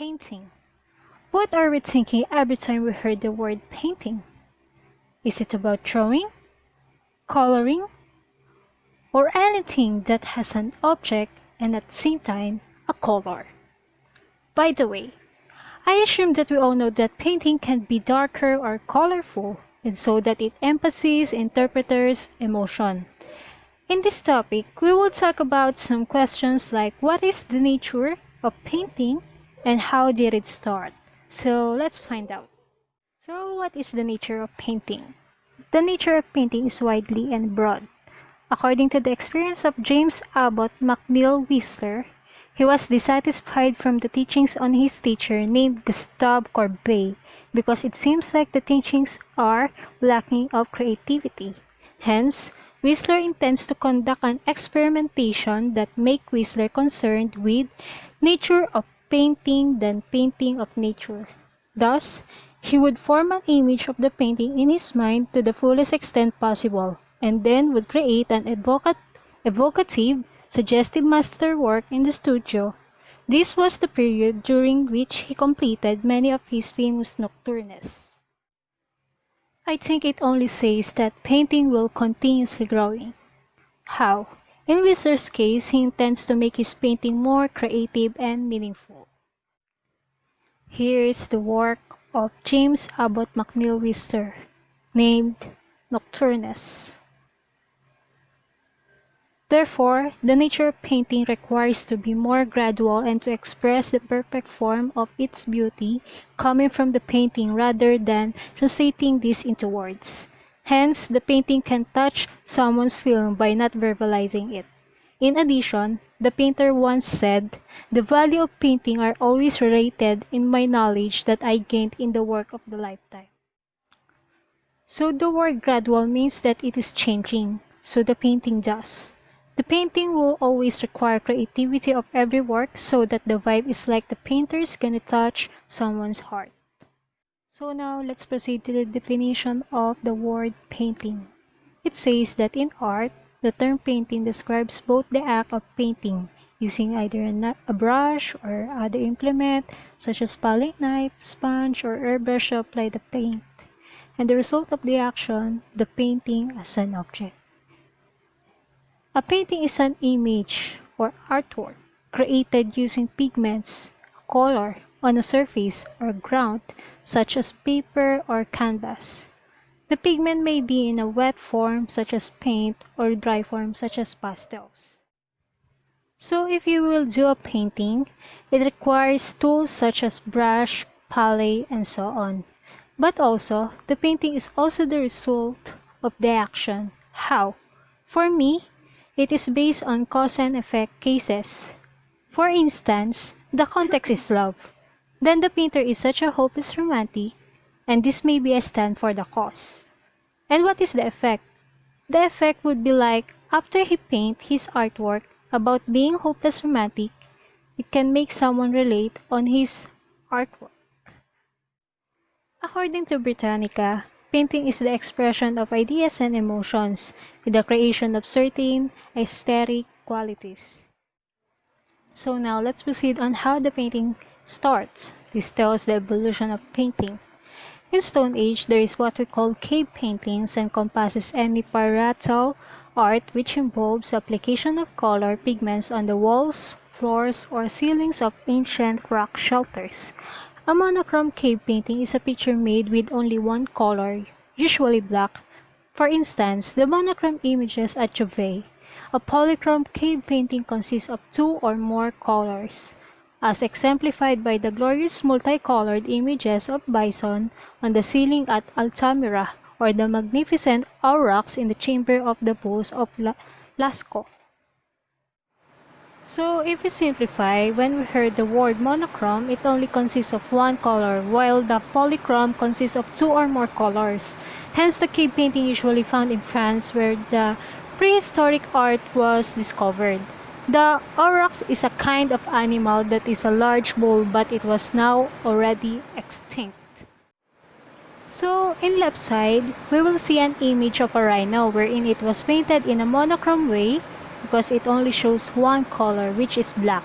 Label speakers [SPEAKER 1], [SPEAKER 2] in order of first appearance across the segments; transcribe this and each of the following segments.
[SPEAKER 1] Painting. What are we thinking every time we heard the word painting? Is it about drawing, coloring, or anything that has an object and at the same time a color? By the way, I assume that we all know that painting can be darker or colorful, and so that it emphasizes interpreters' emotion. In this topic, we will talk about some questions like what is the nature of painting and how did it start? So let's find out. So what is the nature of painting? The nature of painting is widely and broad. According to the experience of James Abbott McNeill Whistler, he was dissatisfied from the teachings on his teacher named Gustave Courbet because it seems like the teachings are lacking of creativity. Hence, Whistler intends to conduct an experimentation that make Whistler concerned with nature of painting than painting of nature. Thus, he would form an image of the painting in his mind to the fullest extent possible, and then would create an evocative, suggestive masterwork in the studio. This was the period during which he completed many of his famous nocturnes. I think it only says that painting will continuously growing. How? In Whistler's case, he intends to make his painting more creative and meaningful. Here is the work of James Abbott McNeill Whistler, named Nocturnes. Therefore, the nature of painting requires to be more gradual and to express the perfect form of its beauty coming from the painting rather than translating this into words. Hence, the painting can touch someone's feeling by not verbalizing it. In addition, the painter once said, "The value of painting are always related in my knowledge that I gained in the work of the lifetime." So the word gradual means that it is changing, so the painting does. The painting will always require creativity of every work so that the vibe is like the painter's gonna touch someone's heart. So now let's proceed to the definition of the word painting. It says that in art, the term painting describes both the act of painting, using either a brush or other implement such as palette knife, sponge, or airbrush to apply the paint, and the result of the action, the painting as an object. A painting is an image or artwork created using pigments, color, on a surface or ground such as paper or canvas. The pigment may be in a wet form such as paint or dry form such as pastels. So if you will do a painting, it requires tools such as brush, palette, and so on. But also, the painting is also the result of the action. How? For me, it is based on cause and effect cases. For instance, the context is love. Then the painter is such a hopeless romantic, and this may be a stand for the cause. And what is the effect? The effect would be like, after he paints his artwork about being hopeless romantic, it can make someone relate on his artwork. According to Britannica, painting is the expression of ideas and emotions with the creation of certain aesthetic qualities. So now let's proceed on how the painting starts. This tells the evolution of painting. In Stone Age, there is what we call cave paintings and encompasses any parietal art which involves application of color pigments on the walls, floors, or ceilings of ancient rock shelters. A monochrome cave painting is a picture made with only one color, usually black. For instance, the monochrome images at Chauvet. A polychrome cave painting consists of two or more colors, as exemplified by the glorious multicolored images of bison on the ceiling at Altamira, or the magnificent aurochs in the chamber of the bulls of Lascaux. So, if we simplify, when we heard the word monochrome, it only consists of one color, while the polychrome consists of two or more colors. Hence, the cave painting usually found in France where the prehistoric art was discovered. The aurochs is a kind of animal that is a large bull, but it was now already extinct. So, in left side, we will see an image of a rhino wherein it was painted in a monochrome way because it only shows one color, which is black.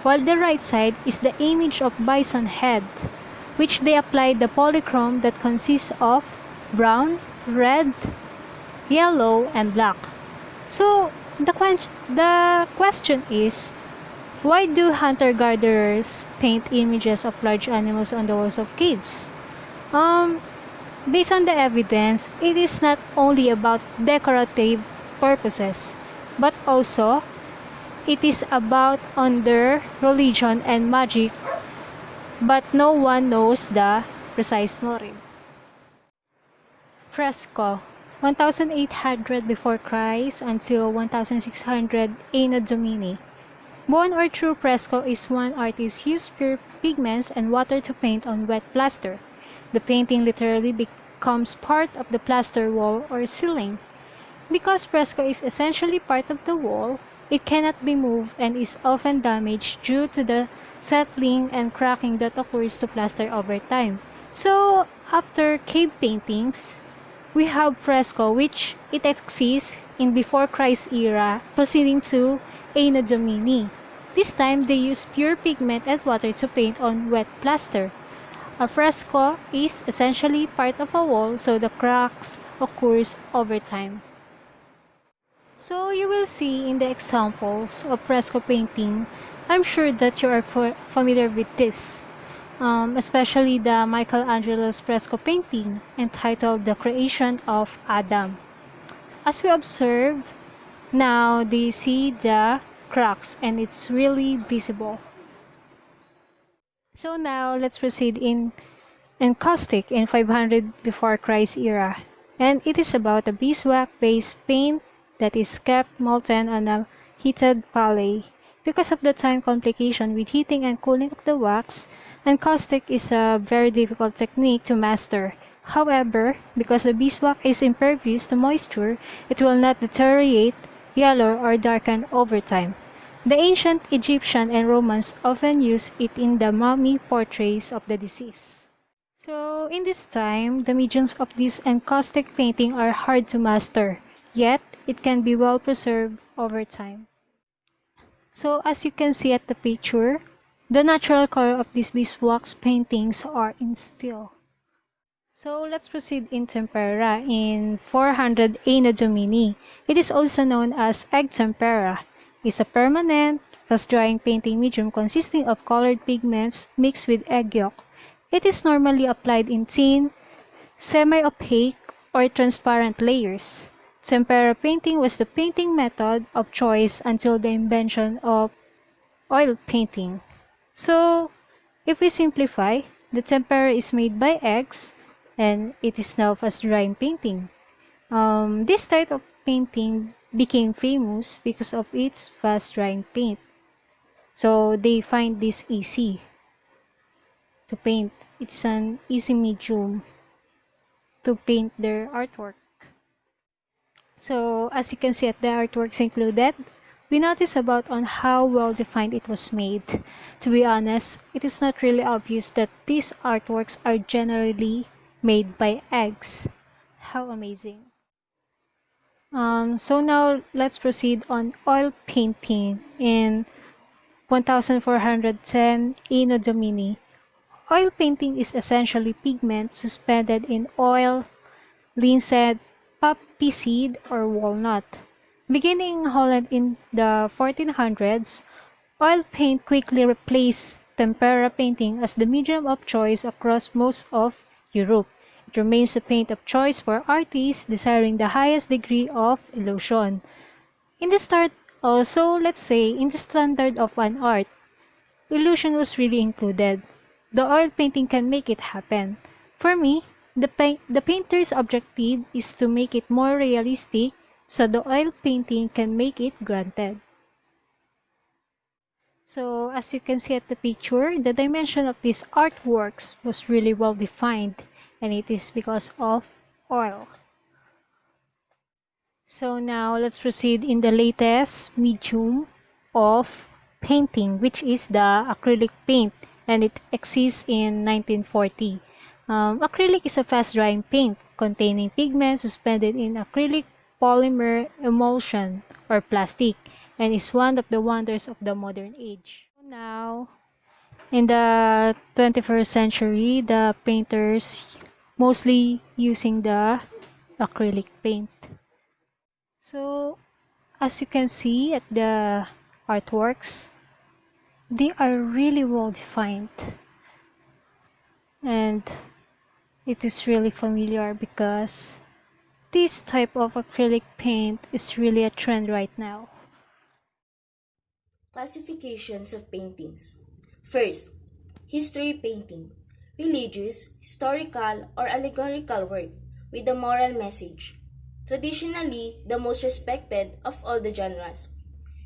[SPEAKER 1] while the right side is the image of bison head, which they applied the polychrome that consists of brown, red, yellow, and black. So the question is, why do hunter-gatherers paint images of large animals on the walls of caves? Based on the evidence, it is not only about decorative purposes, but also it is about under religion and magic, but no one knows the precise motive. Fresco 1800 before Christ until 1600 Anno Domini. Bone or true fresco is when artists use pure pigments and water to paint on wet plaster. The painting literally becomes part of the plaster wall or ceiling. Because fresco is essentially part of the wall, it cannot be moved and is often damaged due to the settling and cracking that occurs to plaster over time. So, after cave paintings, we have fresco, which it exists in before Christ era, proceeding to Anno Domini. This time, they use pure pigment and water to paint on wet plaster. A fresco is essentially part of a wall, so the cracks occurs over time. So you will see in the examples of fresco painting, I'm sure that you are familiar with this, especially the Michelangelo's fresco painting entitled The Creation of Adam. As we observe, now they see the cracks and it's really visible. So now let's proceed in encaustic in 500 before Christ era, and it is about a beeswax-based paint that is kept molten on a heated pallet. Because of the time complication with heating and cooling of the wax, encaustic is a very difficult technique to master. However, because the beeswax is impervious to moisture, it will not deteriorate, yellow, or darken over time. The ancient Egyptian and Romans often used it in the mummy portraits of the deceased. So, in this time, the mediums of this encaustic painting are hard to master, yet it can be well preserved over time. So, as you can see at the picture, the natural color of these beeswax paintings are in steel. So, let's proceed in tempera in 400 Anno Domini. It is also known as egg tempera. It's a permanent, fast-drying painting medium consisting of colored pigments mixed with egg yolk. It is normally applied in thin, semi-opaque, or transparent layers. Tempera painting was the painting method of choice until the invention of oil painting. So, if we simplify, the tempera is made by eggs, and it is now fast-drying painting. This type of painting became famous because of its fast-drying paint. So they find this easy to paint. It's an easy medium to paint their artwork. So as you can see at the artworks included, we notice about on how well defined it was made. To be honest, it is not really obvious that these artworks are generally made by eggs. How amazing. So now let's proceed on oil painting in 1410 Anno Domini. Oil painting is essentially pigment suspended in oil, linseed, poppy seed, or walnut. Beginning in Holland in the 1400s, oil paint quickly replaced tempera painting as the medium of choice across most of Europe. It remains the paint of choice for artists desiring the highest degree of illusion. In the start, also, let's say, in the standard of an art, illusion was really included. The oil painting can make it happen. For me, the painter's objective is to make it more realistic, so the oil painting can make it granted. So, as you can see at the picture, the dimension of these artworks was really well defined, and it is because of oil. So now let's proceed in the latest medium of painting, which is the acrylic paint, and it exists in 1940. Acrylic is a fast-drying paint containing pigment suspended in acrylic polymer emulsion or plastic, and is one of the wonders of the modern age. Now, in the 21st century, the painters mostly using the acrylic paint. So, as you can see at the artworks, they are really well defined, and it is really familiar because this type of acrylic paint is really a trend right now.
[SPEAKER 2] Classifications of paintings. First, history painting. Religious, historical, or allegorical work with a moral message. Traditionally, the most respected of all the genres.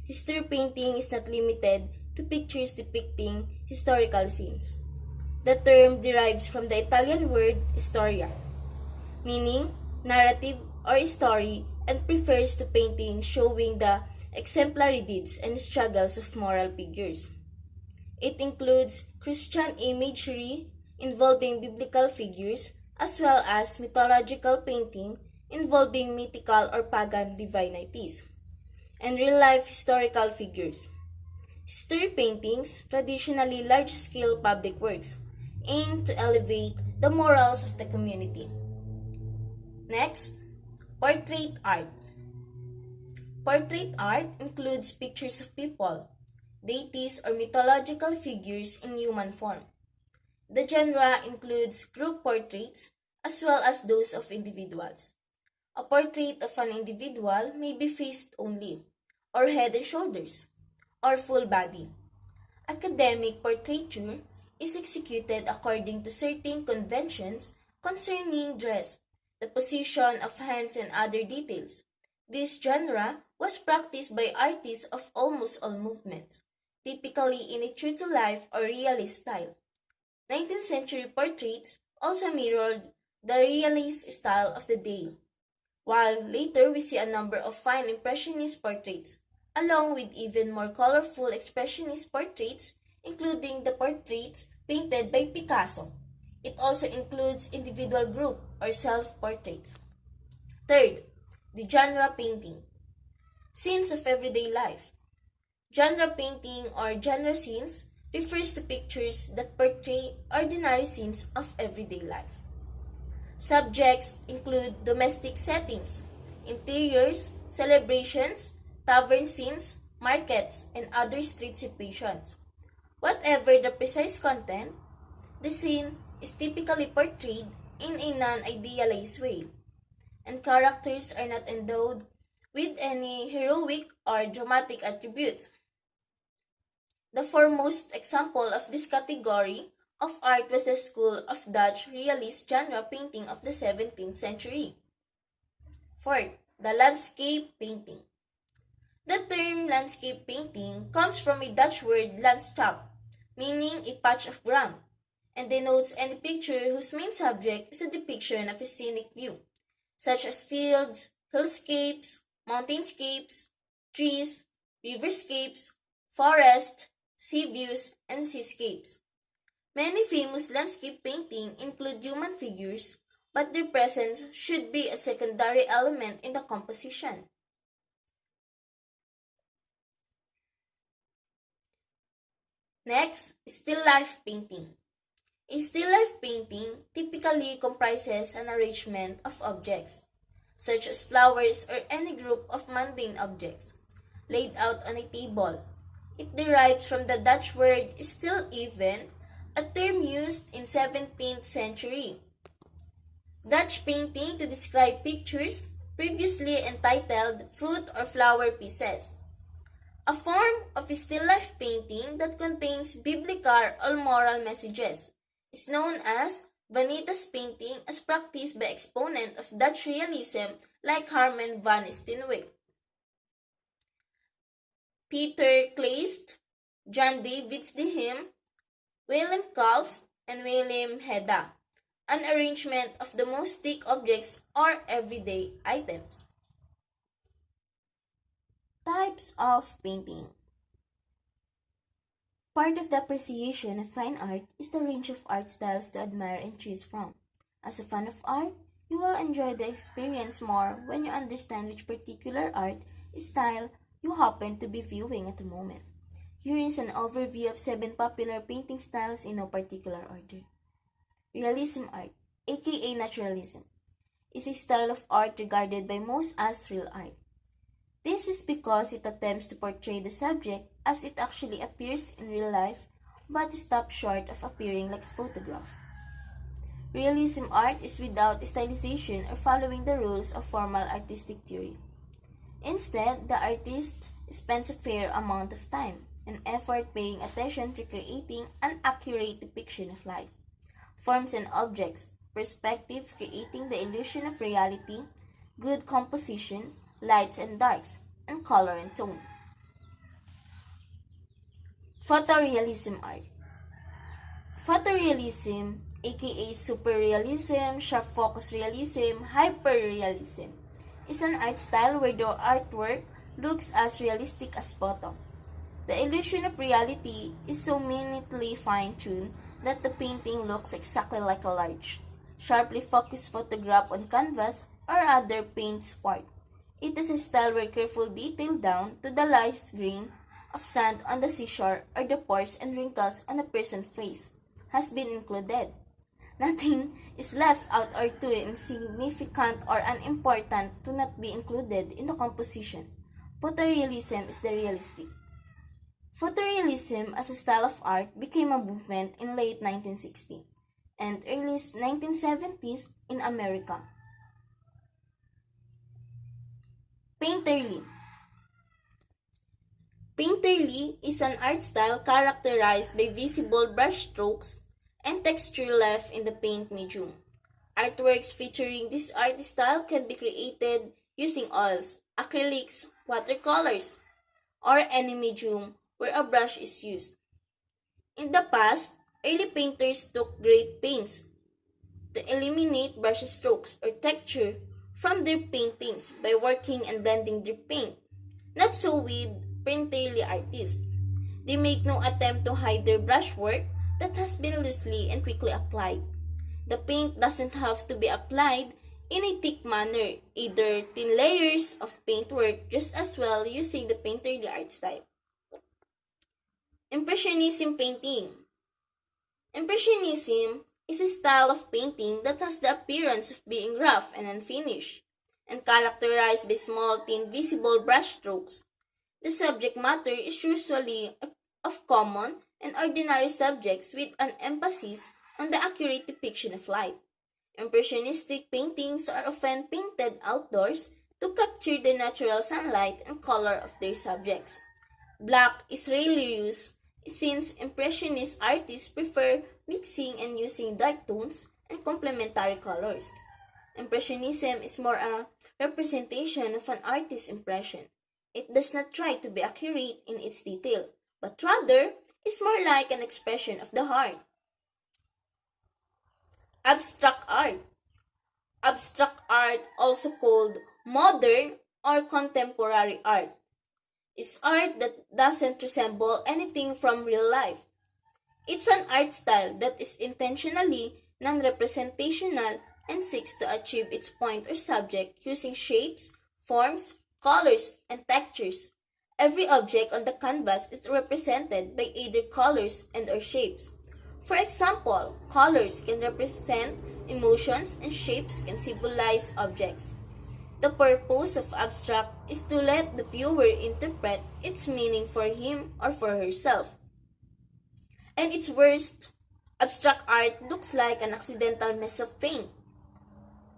[SPEAKER 2] History painting is not limited to pictures depicting historical scenes. The term derives from the Italian word storia, meaning narrative or story, and refers to paintings showing the exemplary deeds and struggles of moral figures. It includes Christian imagery involving biblical figures, as well as mythological painting involving mythical or pagan divinities, and real-life historical figures. History paintings, traditionally large-scale public works, aim to elevate the morals of the community. Next, portrait art. Portrait art includes pictures of people, deities, or mythological figures in human form. The genre includes group portraits as well as those of individuals. A portrait of an individual may be face only, or head and shoulders, or full body. Academic portraiture is executed according to certain conventions concerning dress, the position of hands, and other details. This genre was practiced by artists of almost all movements, typically in a true-to-life or realist style. 19th century portraits also mirrored the realist style of the day, while later we see a number of fine impressionist portraits, along with even more colorful expressionist portraits, including the portraits painted by Picasso. It also includes individual group or self-portraits. Third, the genre painting. Scenes of everyday life. Genre painting or genre scenes refers to pictures that portray ordinary scenes of everyday life. Subjects include domestic settings, interiors, celebrations, tavern scenes, markets, and other street situations. Whatever the precise content, the scene is typically portrayed in a non-idealized way, and characters are not endowed with any heroic or dramatic attributes. The foremost example of this category of art was the school of Dutch realist genre painting of the 17th century. Fourth, the landscape painting. The term landscape painting comes from a Dutch word landschap, meaning a patch of ground, and denotes any picture whose main subject is a depiction of a scenic view, such as fields, hillscapes, mountainscapes, trees, riverscapes, forests, sea views, and seascapes. Many famous landscape paintings include human figures, but their presence should be a secondary element in the composition. Next, still life painting. A still life painting typically comprises an arrangement of objects, such as flowers or any group of mundane objects, laid out on a table. It derives from the Dutch word still even, a term used in 17th century. Dutch painting to describe pictures previously entitled fruit or flower pieces. A form of still life painting that contains biblical or moral messages is known as vanitas painting, as practiced by exponents of Dutch realism like Herman van Steenwyck, Peter Kleist, John Davids de Him, Willem Kalf, and Willem Hedda, an arrangement of the most stick objects or everyday items. Types of painting. Part of the appreciation of fine art is the range of art styles to admire and choose from. As a fan of art, you will enjoy the experience more when you understand which particular art style you happen to be viewing at the moment. Here is an overview of 7 popular painting styles in no particular order. Realism art, aka naturalism, is a style of art regarded by most as real art. This is because it attempts to portray the subject as it actually appears in real life, but stops short of appearing like a photograph. Realism art is without stylization or following the rules of formal artistic theory. Instead, the artist spends a fair amount of time and effort paying attention to creating an accurate depiction of life, forms and objects, perspective creating the illusion of reality, good composition, lights and darks, and color and tone. Photorealism art. Photorealism, aka superrealism, sharp focus realism, hyperrealism, is an art style where the artwork looks as realistic as photo. The illusion of reality is so minutely fine-tuned that the painting looks exactly like a large, sharply focused photograph on canvas or other paint spot. It is a style where careful detail down to the light grain of sand on the seashore or the pores and wrinkles on a person's face has been included. Nothing is left out or too insignificant or unimportant to not be included in the composition. Photorealism is the realistic. Photorealism as a style of art became a movement in late 1960s and early 1970s in America. Painterly. Painterly is an art style characterized by visible brushstrokes and texture left in the paint medium. Artworks featuring this art style can be created using oils, acrylics, watercolors, or any medium where a brush is used. In the past, early painters took great pains to eliminate brush strokes or texture from their paintings by working and blending their paint. Not so with painterly artists. They make no attempt to hide their brushwork that has been loosely and quickly applied. The paint doesn't have to be applied in a thick manner, either thin layers of paint work just as well using the painterly art style. Impressionism painting. Impressionism is a style of painting that has the appearance of being rough and unfinished, and characterized by small, thin, visible brushstrokes. The subject matter is usually of common and ordinary subjects with an emphasis on the accurate depiction of light. Impressionistic paintings are often painted outdoors to capture the natural sunlight and color of their subjects. Black is rarely used since Impressionist artists prefer mixing and using dark tones and complementary colors. Impressionism is more a representation of an artist's impression. It does not try to be accurate in its detail, but rather is more like an expression of the heart. Abstract art. Abstract art, also called modern or contemporary art, is art that doesn't resemble anything from real life. It's an art style that is intentionally non-representational and seeks to achieve its point or subject using shapes, forms, colors, and textures. Every object on the canvas is represented by either colors and or shapes. For example, colors can represent emotions and shapes can symbolize objects. The purpose of abstract is to let the viewer interpret its meaning for him or for herself. And its worst, abstract art looks like an accidental mess of paint.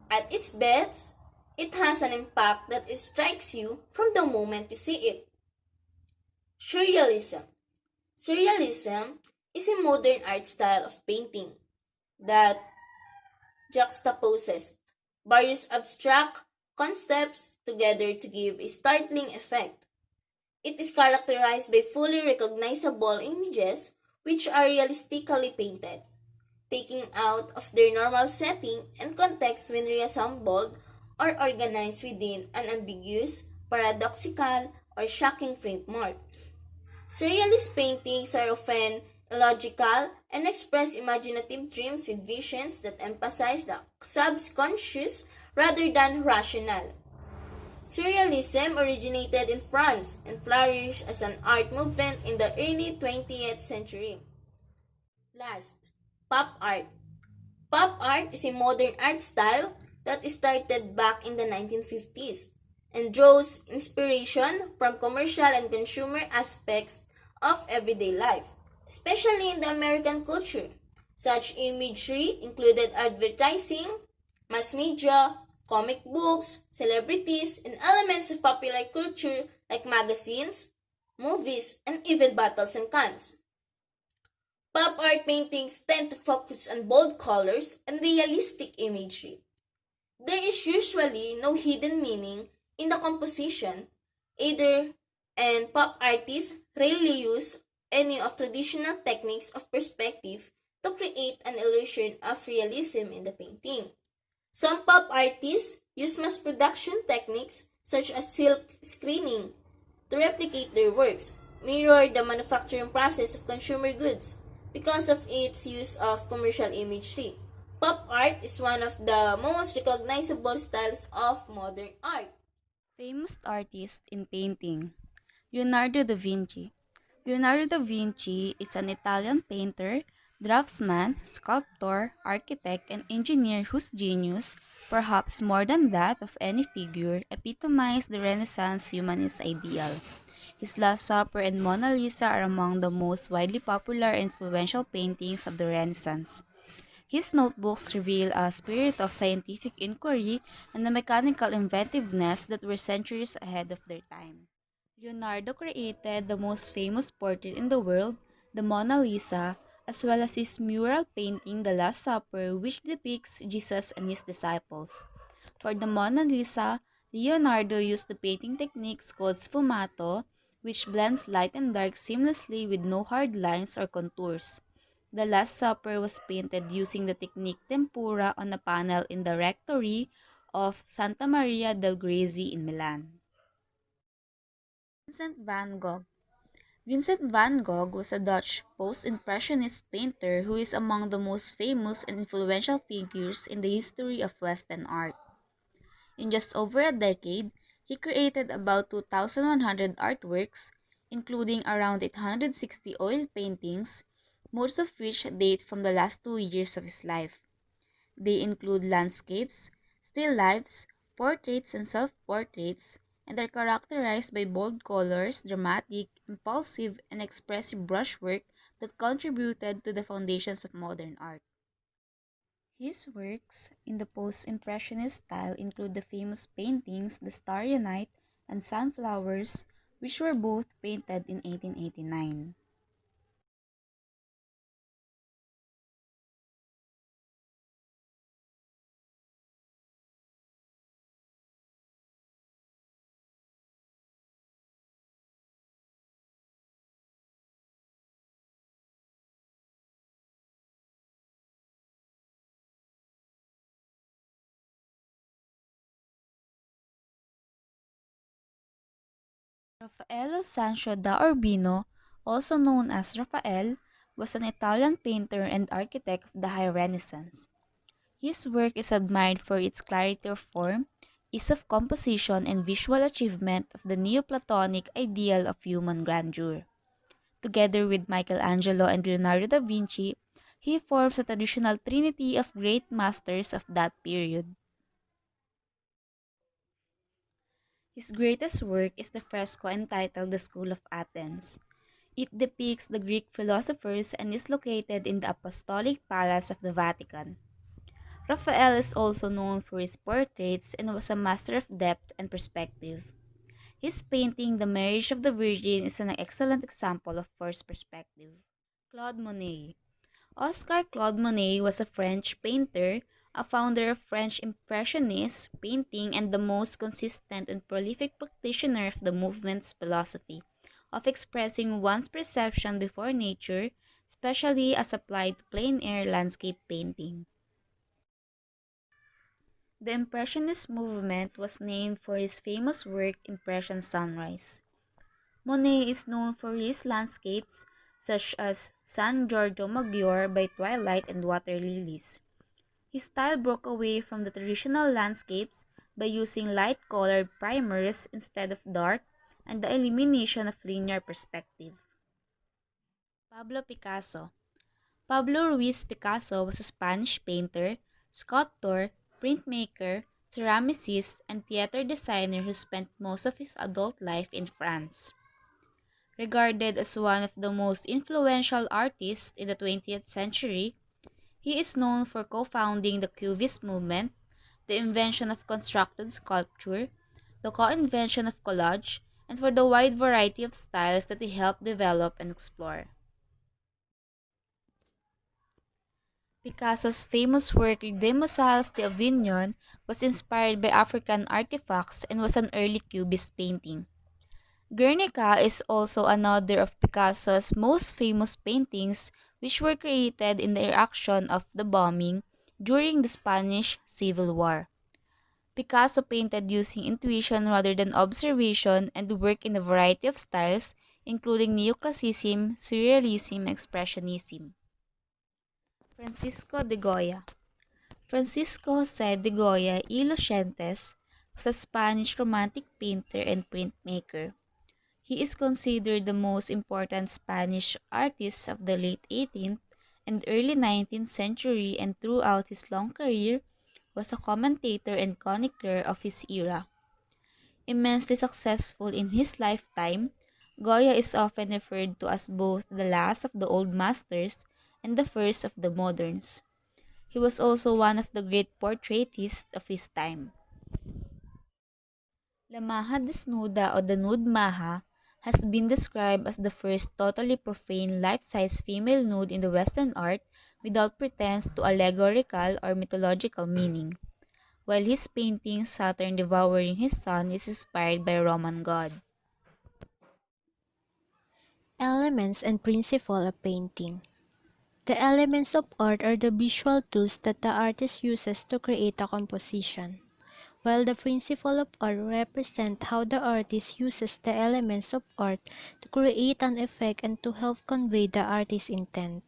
[SPEAKER 2] At its best, it has an impact that strikes you from the moment you see it. Surrealism. Surrealism is a modern art style of painting that juxtaposes various abstract concepts together to give a startling effect. It is characterized by fully recognizable images which are realistically painted, taking out of their normal setting and context when reassembled or organized within an ambiguous, paradoxical, or shocking framework. Surrealist paintings are often illogical and express imaginative dreams with visions that emphasize the subconscious rather than rational. Surrealism originated in France and flourished as an art movement in the early 20th century. Last, pop art. Pop art is a modern art style that started back in the 1950s and draws inspiration from commercial and consumer aspects of everyday life, especially in the American culture. Such imagery included advertising, mass media, comic books, celebrities, and elements of popular culture like magazines, movies, and even bottles and cans. Pop art paintings tend to focus on bold colors and realistic imagery. There is usually no hidden meaning in the composition, either, and pop artists rarely use any of traditional techniques of perspective to create an illusion of realism in the painting. Some pop artists use mass production techniques such as silk screening to replicate their works, mirror the manufacturing process of consumer goods because of its use of commercial imagery. Pop art is one of the most recognizable styles of modern art.
[SPEAKER 3] Famous artist in painting. Leonardo da Vinci. Leonardo da Vinci is an Italian painter, draftsman, sculptor, architect, and engineer whose genius, perhaps more than that of any figure, epitomized the Renaissance humanist ideal. His Last Supper and Mona Lisa are among the most widely popular and influential paintings of the Renaissance. His notebooks reveal a spirit of scientific inquiry and a mechanical inventiveness that were centuries ahead of their time. Leonardo created the most famous portrait in the world, the Mona Lisa, as well as his mural painting The Last Supper, which depicts Jesus and his disciples. For the Mona Lisa, Leonardo used the painting techniques called sfumato, which blends light and dark seamlessly with no hard lines or contours. The Last Supper was painted using the technique tempura on a panel in the rectory of Santa Maria del Grazie in Milan. Vincent van Gogh. Vincent van Gogh was a Dutch post-impressionist painter who is among the most famous and influential figures in the history of Western art. In just over a decade, he created about 2,100 artworks, including around 860 oil paintings, most of which date from the last 2 years of his life. They include landscapes, still lifes, portraits, and self-portraits, and are characterized by bold colors, dramatic, impulsive, and expressive brushwork that contributed to the foundations of modern art. His works in the post-impressionist style include the famous paintings The Starry Night and Sunflowers, which were both painted in 1889. Raffaello Sancho da Urbino, also known as Raphael, was an Italian painter and architect of the High Renaissance. His work is admired for its clarity of form, ease of composition, and visual achievement of the Neoplatonic ideal of human grandeur. Together with Michelangelo and Leonardo da Vinci, he forms the traditional trinity of great masters of that period. His greatest work is the fresco entitled The School of Athens. It depicts the Greek philosophers and is located in the Apostolic Palace of the Vatican. Raphael is also known for his portraits and was a master of depth and perspective. His painting The Marriage of the Virgin is an excellent example of forced perspective. Claude Monet. Oscar Claude Monet was a French painter, a founder of French Impressionist painting, and the most consistent and prolific practitioner of the movement's philosophy of expressing one's perception before nature, especially as applied to plein-air landscape painting. The Impressionist movement was named for his famous work Impression Sunrise. Monet is known for his landscapes such as San Giorgio Maggiore by Twilight and Water Lilies. His style broke away from the traditional landscapes by using light-colored primers instead of dark and the elimination of linear perspective. Pablo Picasso. Pablo Ruiz Picasso was a Spanish painter, sculptor, printmaker, ceramicist, and theater designer who spent most of his adult life in France. Regarded as one of the most influential artists in the 20th century, he is known for co-founding the Cubist movement, the invention of constructed sculpture, the co-invention of collage, and for the wide variety of styles that he helped develop and explore. Picasso's famous work Les Mosaics d'Avignon was inspired by African artifacts and was an early Cubist painting. Guernica is also another of Picasso's most famous paintings, which were created in the reaction of the bombing during the Spanish Civil War. Picasso painted using intuition rather than observation and worked in a variety of styles, including neoclassicism, surrealism, and expressionism. Francisco de Goya. Francisco José de Goya y Lucentes was a Spanish romantic painter and printmaker. He is considered the most important Spanish artist of the late 18th and early 19th century, and throughout his long career was a commentator and chronicler of his era. Immensely successful in his lifetime, Goya is often referred to as both the last of the old masters and the first of the moderns. He was also one of the great portraitists of his time. La Maja Desnuda o the Nude Maja has been described as the first totally profane life-size female nude in the Western art without pretense to allegorical or mythological meaning, while his painting Saturn devouring his son is inspired by a Roman god.
[SPEAKER 1] Elements and principle of painting. The elements of art are the visual tools that the artist uses to create a composition, while the principle of art represents how the artist uses the elements of art to create an effect and to help convey the artist's intent.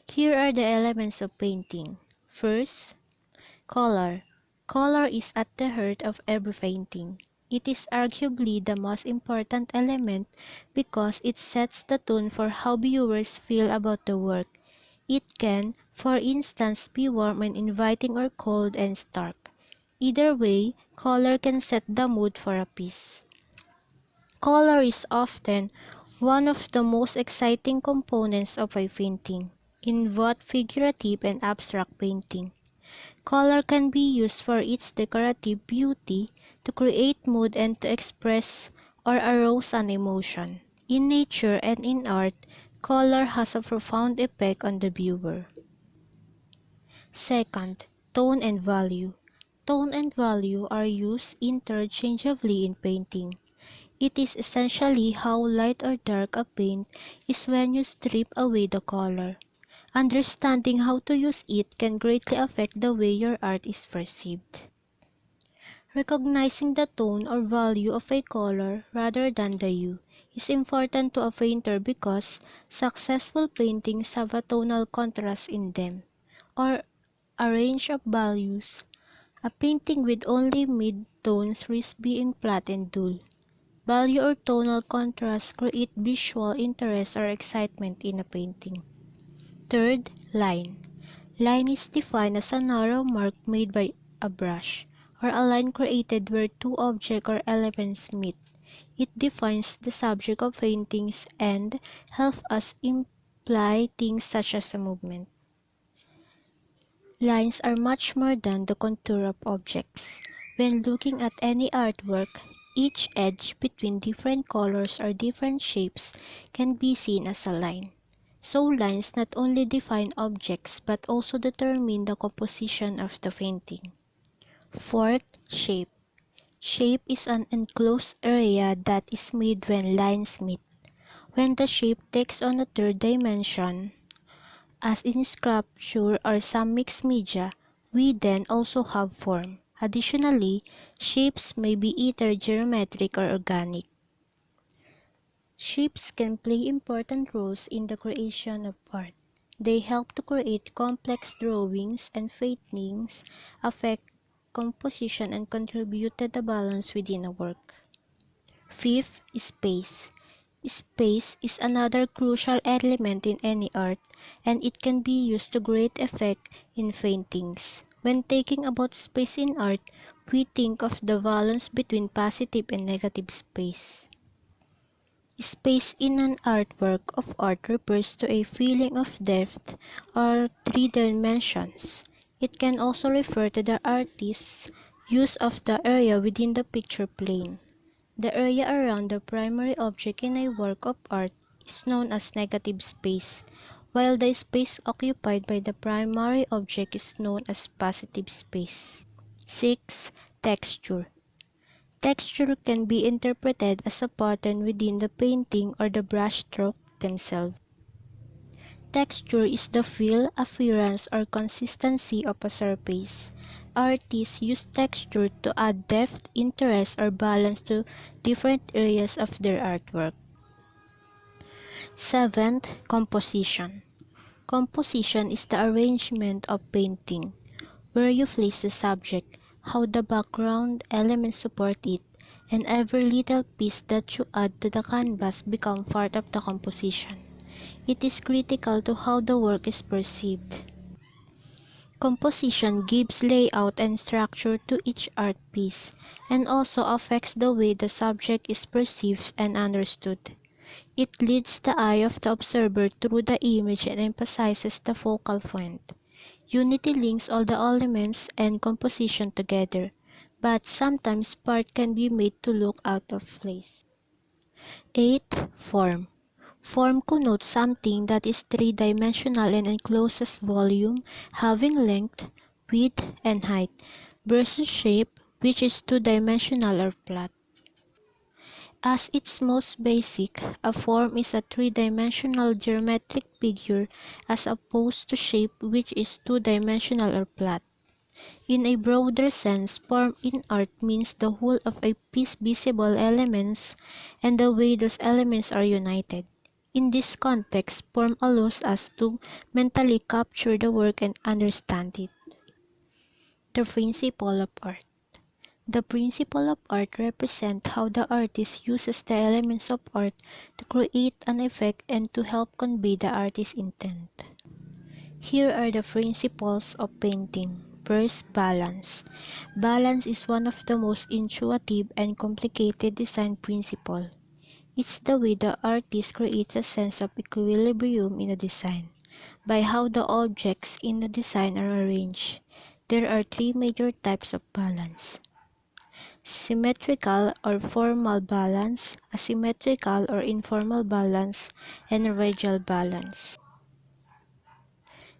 [SPEAKER 1] Here are the elements of painting. First, color. Color is at the heart of every painting. It is arguably the most important element because it sets the tone for how viewers feel about the work. It can, for instance, be warm and inviting or cold and stark. Either way, color can set the mood for a piece. Color is often one of the most exciting components of a painting, in both figurative and abstract painting. Color can be used for its decorative beauty, to create mood and to express or arouse an emotion. In nature and in art, color has a profound effect on the viewer. Second, tone and value. Tone and value are used interchangeably in painting. It is essentially how light or dark a paint is when you strip away the color. Understanding how to use it can greatly affect the way your art is perceived. Recognizing the tone or value of a color rather than the hue is important to a painter because successful paintings have a tonal contrast in them, or a range of values. A painting with only mid-tones risks being flat and dull. Value or tonal contrast create visual interest or excitement in a painting. Third, line. Line is defined as a narrow mark made by a brush, or a line created where two objects or elements meet. It defines the subject of paintings and helps us imply things such as a movement. Lines are much more than the contour of objects. When looking at any artwork, each edge between different colors or different shapes can be seen as a line. So lines not only define objects but also determine the composition of the painting. Fourth, shape. Shape is an enclosed area that is made when lines meet. When the shape takes on a third dimension, as in sculpture or some mixed media, we then also have form. Additionally, shapes may be either geometric or organic. Shapes can play important roles in the creation of art. They help to create complex drawings and paintings affect
[SPEAKER 4] composition and contribute to the balance within a work. Fifth, space. Space is another crucial element in any art, and it can be used to great effect in paintings. When thinking about space in art, we think of the balance between positive and negative space. Space in an artwork of art refers to a feeling of depth or three dimensions. It can also refer to the artist's use of the area within the picture plane. The area around the primary object in a work of art is known as negative space, while the space occupied by the primary object is known as positive space. 6. Texture. Texture can be interpreted as a pattern within the painting or the brushstroke themselves. Texture is the feel, appearance, or consistency of a surface. Artists use texture to add depth, interest, or balance to different areas of their artwork. 7th, composition. Composition is the arrangement of painting, where you place the subject, how the background elements support it, and every little piece that you add to the canvas become part of the composition. It is critical to how the work is perceived. Composition gives layout and structure to each art piece, and also affects the way the subject is perceived and understood. It leads the eye of the observer through the image and emphasizes the focal point. Unity links all the elements and composition together, but sometimes part can be made to look out of place. 8. Form. Form connotes something that is three-dimensional and encloses volume, having length, width, and height, versus shape, which is two-dimensional or flat. As its most basic, a form is a three-dimensional geometric figure as opposed to shape, which is two-dimensional or flat. In a broader sense, form in art means the whole of a piece's visible elements and the way those elements are united. In this context, form allows us to mentally capture the work and understand it. The principle of art. The principle of art represents how the artist uses the elements of art to create an effect and to help convey the artist's intent. Here are the principles of painting. First, balance. Balance is one of the most intuitive and complicated design principles. It's the way the artist creates a sense of equilibrium in a design, by how the objects in the design are arranged. There are three major types of balance: symmetrical or formal balance, asymmetrical or informal balance, and Rezel balance.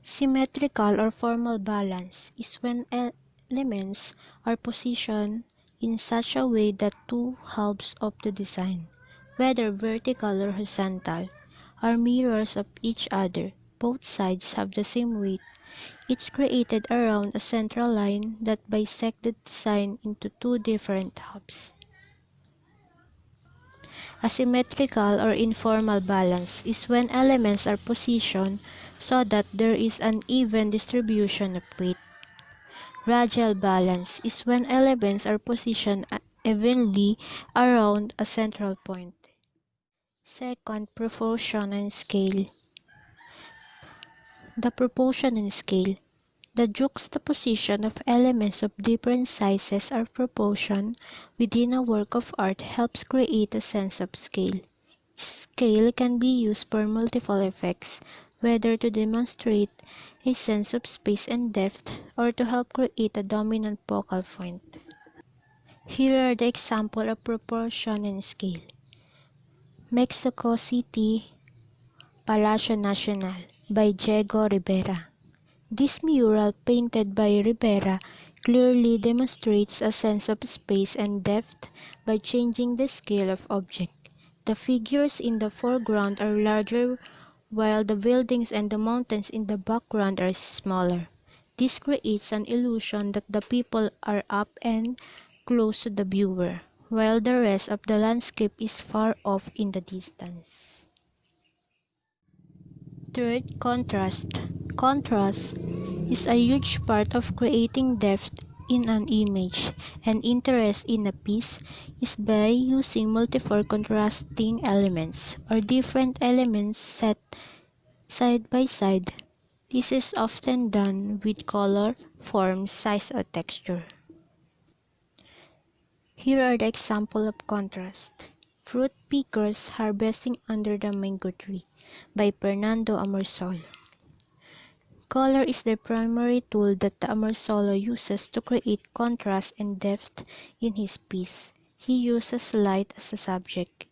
[SPEAKER 4] Symmetrical or formal balance is when elements are positioned in such a way that two halves of the design, whether vertical or horizontal, are mirrors of each other. Both sides have the same weight. It's created around a central line that bisects the design into two different halves. Asymmetrical or informal balance is when elements are positioned so that there is an even distribution of weight. Radial balance is when elements are positioned evenly around a central point. Second, proportion and scale. The proportion and scale. The juxtaposition of elements of different sizes or proportion within a work of art helps create a sense of scale. Scale can be used for multiple effects, whether to demonstrate a sense of space and depth or to help create a dominant focal point. Here are the examples of proportion and scale. Mexico City, Palacio Nacional by Diego Rivera. This mural, painted by Rivera, clearly demonstrates a sense of space and depth by changing the scale of object. The figures in the foreground are larger, while the buildings and the mountains in the background are smaller. This creates an illusion that the people are up and close to the viewer, while the rest of the landscape is far off in the distance. Third, contrast. Contrast is a huge part of creating depth in an image, and interest in a piece is by using multiple contrasting elements or different elements set side by side. This is often done with color, form, size, or texture. Here are the examples of contrast. Fruit Pickers Harvesting Under the Mango Tree by Fernando Amorsolo. Color is the primary tool that the Amorsolo uses to create contrast and depth in his piece. He uses light as a subject.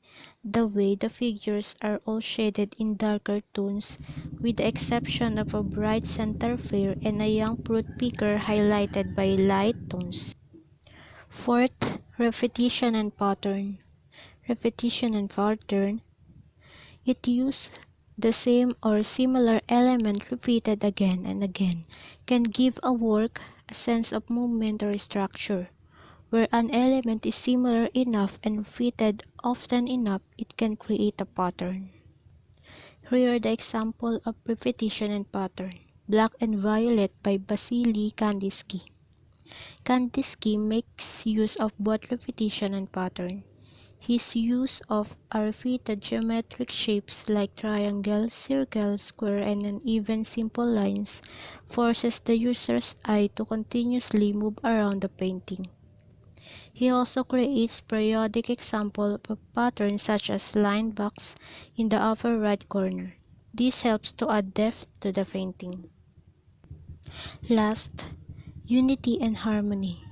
[SPEAKER 4] The way the figures are all shaded in darker tones, with the exception of a bright center fair and a young fruit picker highlighted by light tones. Fourth, repetition and pattern. Repetition and pattern. It uses the same or similar element repeated again and again can give a work a sense of movement or structure. Where an element is similar enough and repeated often enough, it can create a pattern. Here are the example of repetition and pattern. Black and Violet by Vasily Kandinsky. Kandinsky makes use of both repetition and pattern. His use of repeated geometric shapes like triangle, circle, square, and even simple lines forces the user's eye to continuously move around the painting. He also creates periodic examples of patterns such as line box in the upper right corner. This helps to add depth to the painting. Last, unity and harmony.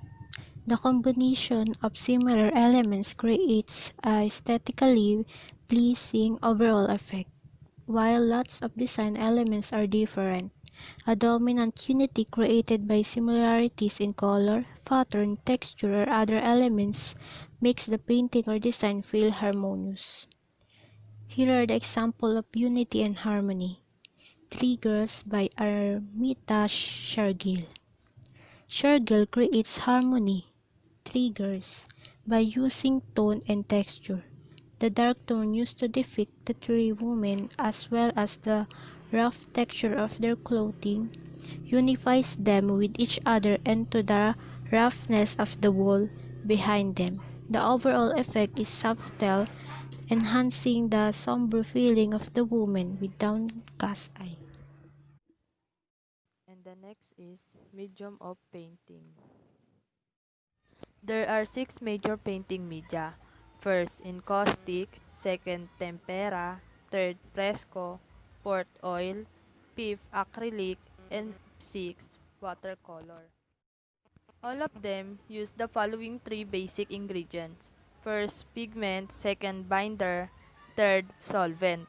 [SPEAKER 4] The combination of similar elements creates a aesthetically pleasing overall effect. While lots of design elements are different, a dominant unity created by similarities in color, pattern, texture, or other elements makes the painting or design feel harmonious. Here are the examples of unity and harmony. Three Girls by Armita Shergill. Shergill creates harmony, Three Girls, by using tone and texture. The dark tone used to depict the three women as well as the rough texture of their clothing unifies them with each other and to the roughness of the wall behind them. The overall effect is subtle, enhancing the somber feeling of the woman with downcast eye.
[SPEAKER 5] And the next is medium of painting. There are 6 major painting media. First, encaustic, second, tempera, third, fresco, fourth, oil, fifth, acrylic, and sixth, watercolor. All of them use the following 3 basic ingredients. First, pigment, second, binder, third, solvent.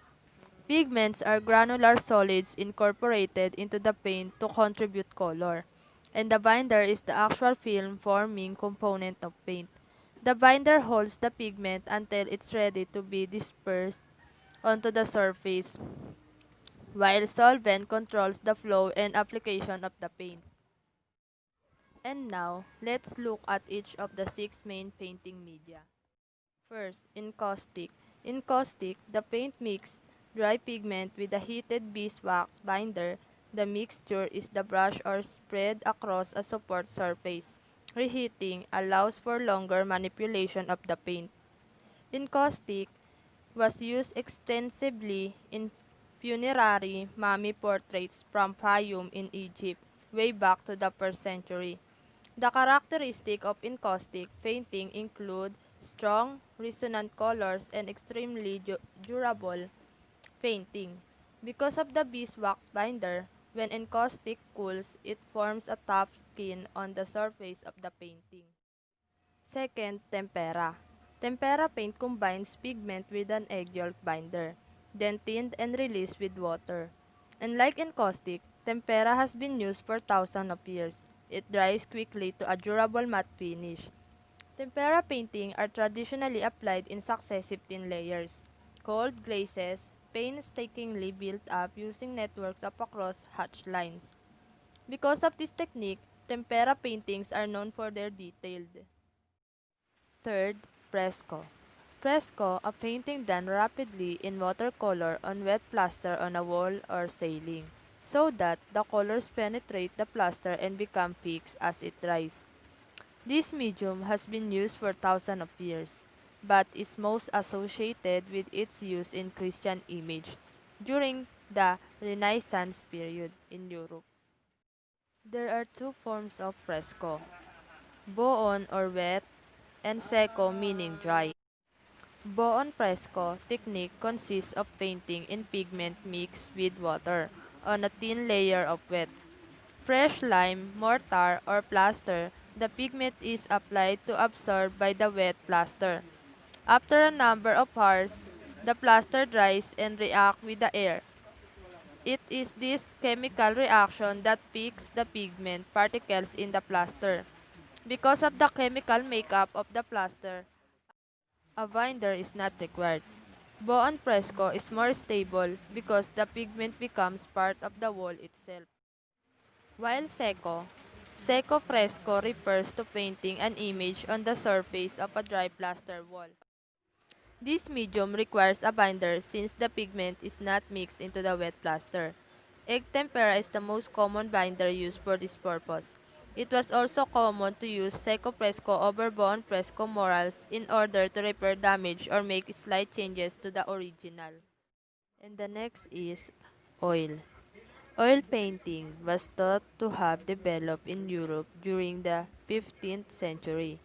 [SPEAKER 5] Pigments are granular solids incorporated into the paint to contribute color, and the binder is the actual film-forming component of paint. The binder holds the pigment until it's ready to be dispersed onto the surface, while solvent controls the flow and application of the paint. And now, let's look at each of the 6 main painting media. First, encaustic. Encaustic, the paint mix dry pigment with a heated beeswax binder. The mixture is the brush or spread across a support surface. Reheating allows for longer manipulation of the paint. Encaustic was used extensively in funerary mummy portraits from Fayum in Egypt way back to the 1st century. The characteristic of encaustic painting include strong, resonant colors and extremely durable painting. Because of the beeswax binder, when encaustic cools, it forms a tough skin on the surface of the painting. Second, tempera. Tempera paint combines pigment with an egg yolk binder, then thinned and released with water. Unlike encaustic, tempera has been used for thousands of years. It dries quickly to a durable matte finish. Tempera painting are traditionally applied in successive thin layers, called glazes, painstakingly built up using networks of across hatch lines. Because of this technique, tempera paintings are known for their detailed. Third, fresco. Fresco, a painting done rapidly in watercolor on wet plaster on a wall or ceiling, so that the colors penetrate the plaster and become fixed as it dries. This medium has been used for thousands of years, but is most associated with its use in Christian image during the Renaissance period in Europe. There are two forms of fresco, buon or wet, and secco meaning dry. Buon fresco technique consists of painting in pigment mixed with water on a thin layer of wet. Fresh lime, mortar, or plaster, the pigment is applied to absorb by the wet plaster. After a number of hours, the plaster dries and reacts with the air. It is this chemical reaction that fixes the pigment particles in the plaster. Because of the chemical makeup of the plaster, a binder is not required. Buon fresco is more stable because the pigment becomes part of the wall itself. While secco fresco refers to painting an image on the surface of a dry plaster wall. This medium requires a binder since the pigment is not mixed into the wet plaster. Egg tempera is the most common binder used for this purpose. It was also common to use secco fresco over buon fresco murals in order to repair damage or make slight changes to the original. And the next is oil. Oil painting was thought to have developed in Europe during the 15th century.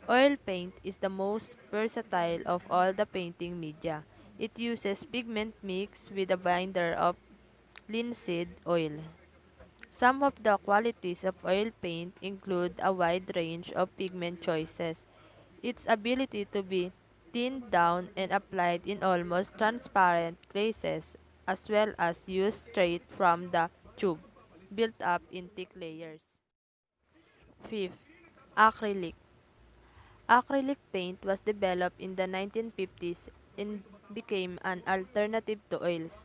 [SPEAKER 5] Oil paint is the most versatile of all the painting media. It uses pigment mixed with a binder of linseed oil. Some of the qualities of oil paint include a wide range of pigment choices, its ability to be thinned down and applied in almost transparent glazes, as well as used straight from the tube, built up in thick layers. Fifth, acrylic. Acrylic paint was developed in the 1950s and became an alternative to oils.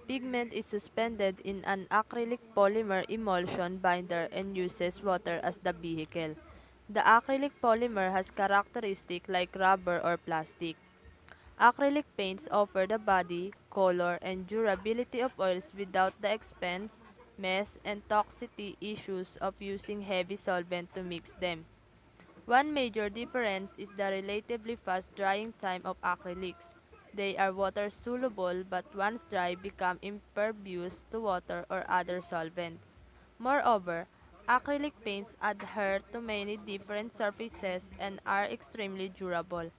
[SPEAKER 5] Pigment is suspended in an acrylic polymer emulsion binder and uses water as the vehicle. The acrylic polymer has characteristics like rubber or plastic. Acrylic paints offer the body, color, and durability of oils without the expense, mess, and toxicity issues of using heavy solvent to mix them. One major difference is the relatively fast drying time of acrylics. They are water soluble but once dry become impervious to water or other solvents. Moreover, acrylic paints adhere to many different surfaces and are extremely durable.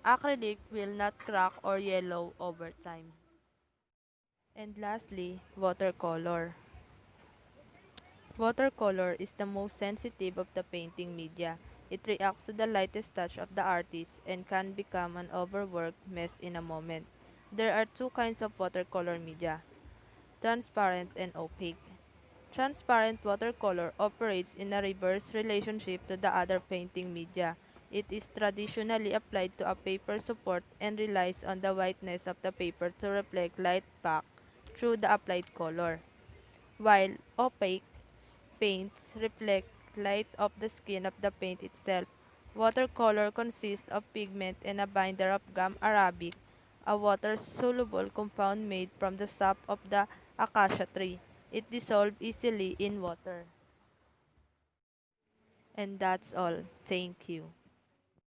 [SPEAKER 5] Acrylic will not crack or yellow over time. And lastly, watercolor. Watercolor is the most sensitive of the painting media. It reacts to the lightest touch of the artist and can become an overworked mess in a moment. There are two kinds of watercolor media, transparent and opaque. Transparent watercolor operates in a reverse relationship to the other painting media. It is traditionally applied to a paper support and relies on the whiteness of the paper to reflect light back through the applied color, while opaque paints reflect light off the skin of the paint itself. Watercolor consists of pigment and a binder of gum arabic, a water-soluble compound made from the sap of the acacia tree. It dissolves easily in water. And that's all. Thank you.